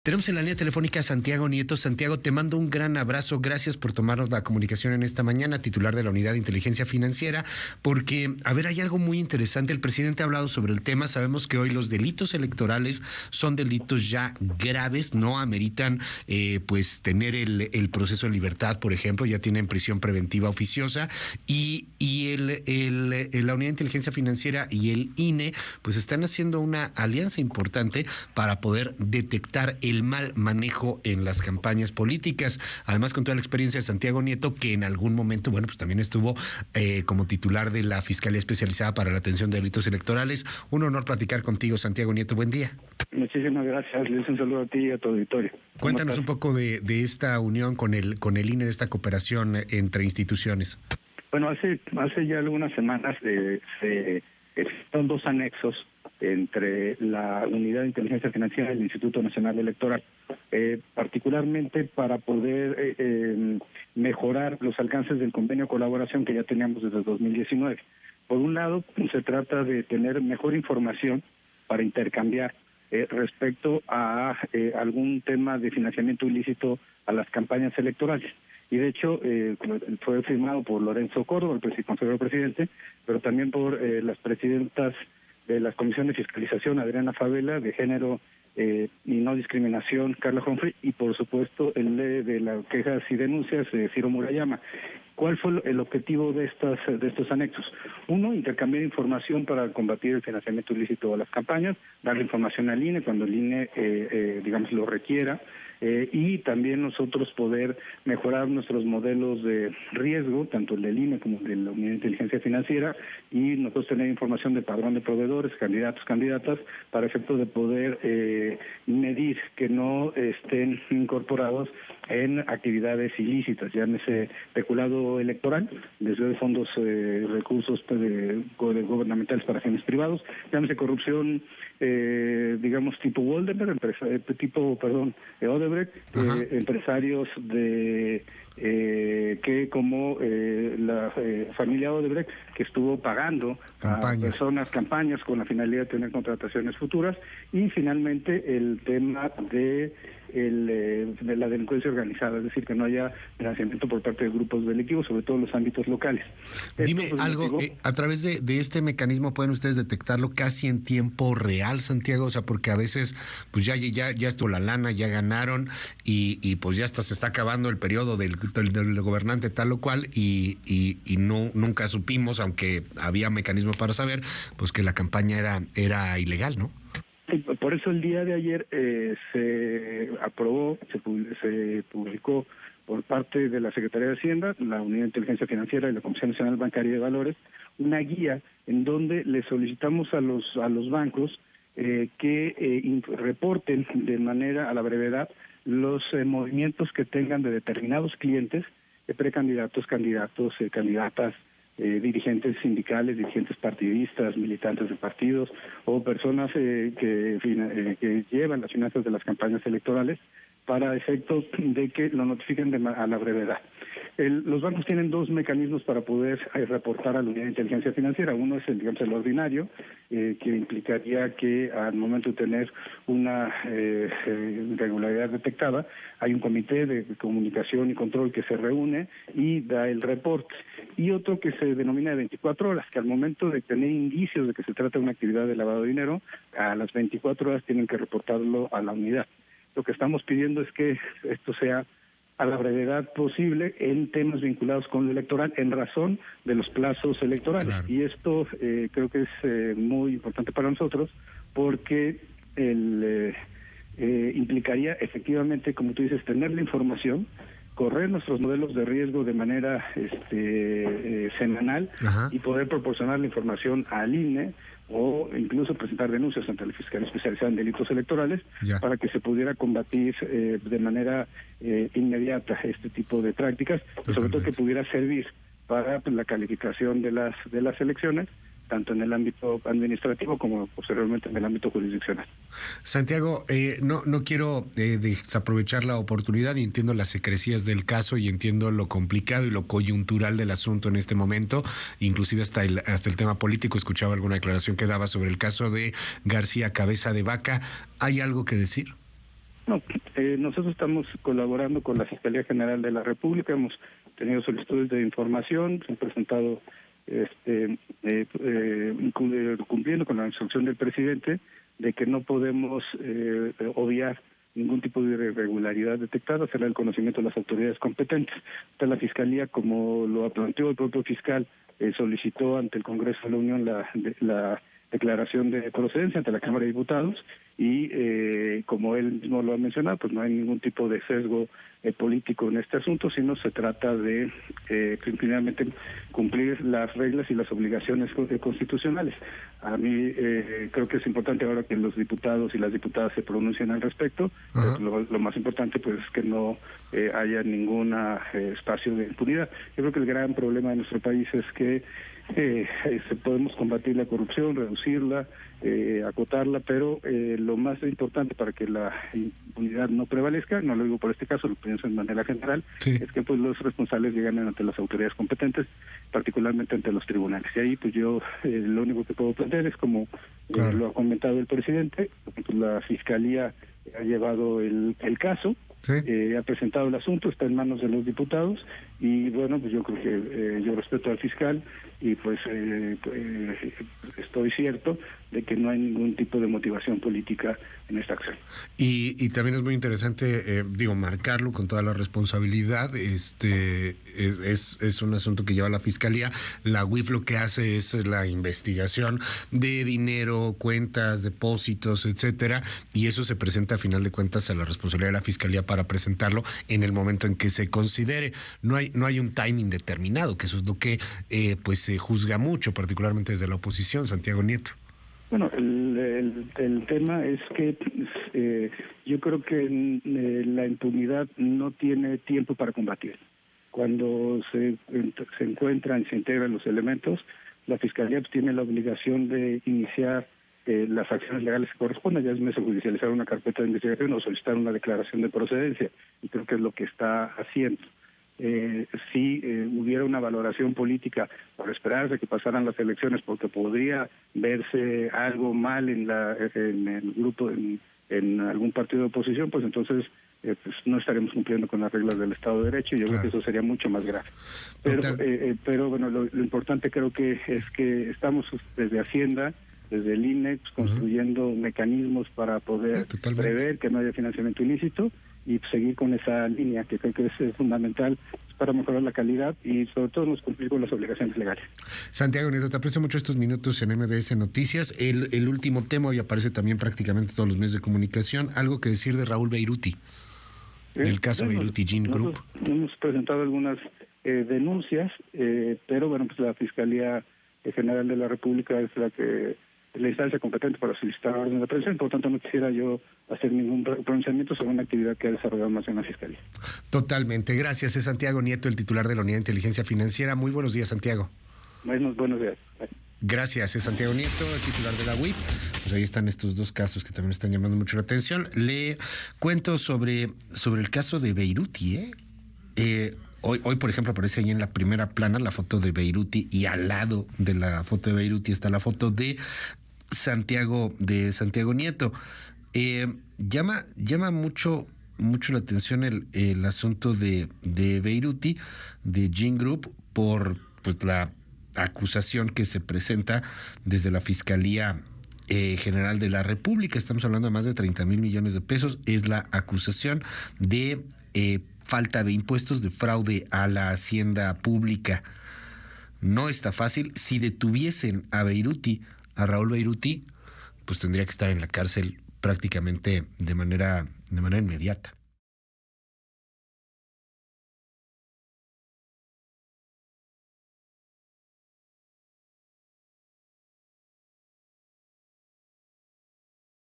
Tenemos en la línea telefónica a Santiago Nieto. Santiago, te mando un gran abrazo. Gracias por tomarnos la comunicación en esta mañana, titular de la Unidad de Inteligencia Financiera, porque, hay algo muy interesante. El presidente ha hablado sobre el tema. Sabemos que hoy los delitos electorales son delitos ya graves, no ameritan tener el proceso en libertad, por ejemplo, ya tienen prisión preventiva oficiosa, y la Unidad de Inteligencia Financiera y el INE pues están haciendo una alianza importante para poder detectar el mal manejo en las campañas políticas. Además, con toda la experiencia de Santiago Nieto, que en algún momento, pues también estuvo como titular de la Fiscalía Especializada para la Atención de Delitos Electorales. Un honor platicar contigo, Santiago Nieto. Buen día. Muchísimas gracias. Les un saludo a ti y a tu auditorio. Cuéntanos un poco de esta unión con el INE, de esta cooperación entre instituciones. Bueno, hace ya algunas semanas son dos anexos entre la Unidad de Inteligencia Financiera y el Instituto Nacional Electoral, particularmente para poder mejorar los alcances del convenio de colaboración que ya teníamos desde 2019. Por un lado, se trata de tener mejor información para intercambiar respecto a algún tema de financiamiento ilícito a las campañas electorales. Y de hecho fue firmado por Lorenzo Córdoba, el consejero presidente, pero también por las presidentas de las comisiones de fiscalización, Adriana Favela, de género y no discriminación, Carla Humphrey, y por supuesto el de las quejas y denuncias, Ciro Murayama. ¿Cuál fue el objetivo de estos anexos? Uno, intercambiar información para combatir el financiamiento ilícito a las campañas, darle información al INE cuando el INE, lo requiera, y también nosotros poder mejorar nuestros modelos de riesgo, tanto el del INE como el de la Unidad de Inteligencia Financiera, y nosotros tener información de padrón de proveedores, candidatos, candidatas, para efecto de poder medir que no estén incorporados en actividades ilícitas, llámese peculado electoral, desde fondos, recursos gubernamentales para fines privados, llámese corrupción, tipo Odebrecht, empresarios de que como la familia Odebrecht, que estuvo pagando a personas campañas con la finalidad de tener contrataciones futuras, y finalmente el tema de la delincuencia organizada, es decir, que no haya financiamiento por parte de grupos delictivos, sobre todo en los ámbitos locales. Dime algo, a través de este mecanismo pueden ustedes detectarlo casi en tiempo real, Santiago, o sea, porque a veces pues ya estuvo la lana, ya ganaron y pues ya hasta se está acabando el periodo del gobernante tal o cual y nunca supimos, aunque había mecanismos para saber, pues que la campaña era ilegal, ¿no? Por eso el día de ayer se aprobó, se publicó por parte de la Secretaría de Hacienda, la Unidad de Inteligencia Financiera y la Comisión Nacional Bancaria y de Valores, una guía en donde le solicitamos a los bancos que reporten de manera a la brevedad los movimientos que tengan de determinados clientes, precandidatos, candidatos, candidatas, dirigentes sindicales, dirigentes partidistas, militantes de partidos o personas que llevan las finanzas de las campañas electorales, para efectos de que lo notifiquen a la brevedad. Los bancos tienen dos mecanismos para poder reportar a la Unidad de Inteligencia Financiera. Uno es el ordinario, que implicaría que al momento de tener una irregularidad detectada, hay un comité de comunicación y control que se reúne y da el reporte. Y otro que se denomina de 24 horas, que al momento de tener indicios de que se trata de una actividad de lavado de dinero, a las 24 horas tienen que reportarlo a la unidad. Lo que estamos pidiendo es que esto sea a la brevedad posible en temas vinculados con lo electoral, en razón de los plazos electorales. Claro. Y esto creo que es muy importante para nosotros, porque implicaría efectivamente, como tú dices, tener la información, correr nuestros modelos de riesgo de manera semanal. Ajá. Y poder proporcionar la información al INE o incluso presentar denuncias ante la Fiscalía Especializada en Delitos Electorales, ya, para que se pudiera combatir de manera inmediata este tipo de prácticas, y sobre todo que pudiera servir para la calificación de las elecciones, tanto en el ámbito administrativo como posteriormente en el ámbito jurisdiccional. Santiago, no quiero desaprovechar la oportunidad, y entiendo las secrecías del caso y entiendo lo complicado y lo coyuntural del asunto en este momento, inclusive hasta el tema político. Escuchaba alguna declaración que daba sobre el caso de García Cabeza de Vaca. ¿Hay algo que decir? No, nosotros estamos colaborando con la Fiscalía General de la República, hemos tenido solicitudes de información, se han presentado cumpliendo con la instrucción del presidente de que no podemos obviar ningún tipo de irregularidad detectada, será el conocimiento de las autoridades competentes. Entonces, la Fiscalía, como lo planteó el propio fiscal, solicitó ante el Congreso de la Unión la declaración de procedencia ante la Cámara de Diputados y como él mismo lo ha mencionado, pues no hay ningún tipo de sesgo político en este asunto, sino se trata de finalmente cumplir las reglas y las obligaciones constitucionales. A mí creo que es importante ahora que los diputados y las diputadas se pronuncien al respecto. Lo más importante pues es que no haya ningún espacio de impunidad. Yo creo que el gran problema de nuestro país es que podemos combatir la corrupción, reducirla, acotarla, pero lo más importante para que la impunidad no prevalezca, no lo digo por este caso, lo pienso en manera general, es que pues los responsables lleguen ante las autoridades competentes, particularmente ante los tribunales. Y ahí pues yo lo único que puedo plantear es como lo ha comentado el presidente, pues la Fiscalía ha llevado el caso. Sí. Ha presentado el asunto, está en manos de los diputados y bueno, pues yo creo que yo respeto al fiscal y pues estoy cierto de que no hay ningún tipo de motivación política en esta acción. Y también es muy interesante, marcarlo con toda la responsabilidad. Es un asunto que lleva la Fiscalía. La UIF lo que hace es la investigación de dinero, cuentas, depósitos, etcétera, y eso se presenta a final de cuentas a la responsabilidad de la Fiscalía para presentarlo en el momento en que se considere. No hay un timing determinado, que eso es lo que se juzga mucho, particularmente desde la oposición, Santiago Nieto. Bueno, el tema es que yo creo que la impunidad no tiene tiempo para combatir. Cuando se encuentran, se integran los elementos, la Fiscalía tiene la obligación de iniciar las acciones legales que correspondan, ya es judicializar una carpeta de investigación o solicitar una declaración de procedencia, y creo que es lo que está haciendo. Si hubiera una valoración política por esperarse que pasaran las elecciones porque podría verse algo mal en el grupo, en algún partido de oposición, pues entonces pues no estaremos cumpliendo con las reglas del Estado de Derecho y yo creo que eso sería mucho más grave. Pero bueno, lo importante creo que es que estamos desde Hacienda, desde el INE, pues, construyendo mecanismos para poder prever que no haya financiamiento ilícito y seguir con esa línea que creo que es fundamental para mejorar la calidad y sobre todo nos cumplir con las obligaciones legales. Santiago Nieto, te aprecio mucho estos minutos en MBS Noticias. El último tema hoy aparece también prácticamente en todos los medios de comunicación. Algo que decir de Raúl Beiruti, del caso Beiruti Gin Group. Hemos presentado algunas denuncias, pero bueno, pues la Fiscalía General de la República es la instancia competente para solicitar orden de aprehensión, por lo tanto no quisiera yo hacer ningún pronunciamiento sobre una actividad que ha desarrollado más en la Fiscalía. Totalmente. Gracias. Es Santiago Nieto, el titular de la Unidad de Inteligencia Financiera. Muy buenos días, Santiago. Buenos días. Gracias. Es Santiago Nieto, el titular de la UIF. Pues ahí están estos dos casos que también están llamando mucho la atención. Le cuento sobre el caso de Beiruti, Hoy, por ejemplo, aparece ahí en la primera plana la foto de Beiruti y al lado de la foto de Beiruti está la foto de Santiago Nieto. Llama mucho la atención el asunto de Beiruti, de Gin Group, por pues, la acusación que se presenta desde la Fiscalía General de la República. Estamos hablando de más de 30,000 millones de pesos. Es la acusación de falta de impuestos, de fraude a la hacienda pública. No está fácil. Si detuviesen a Raúl Beiruti, pues tendría que estar en la cárcel prácticamente de manera inmediata.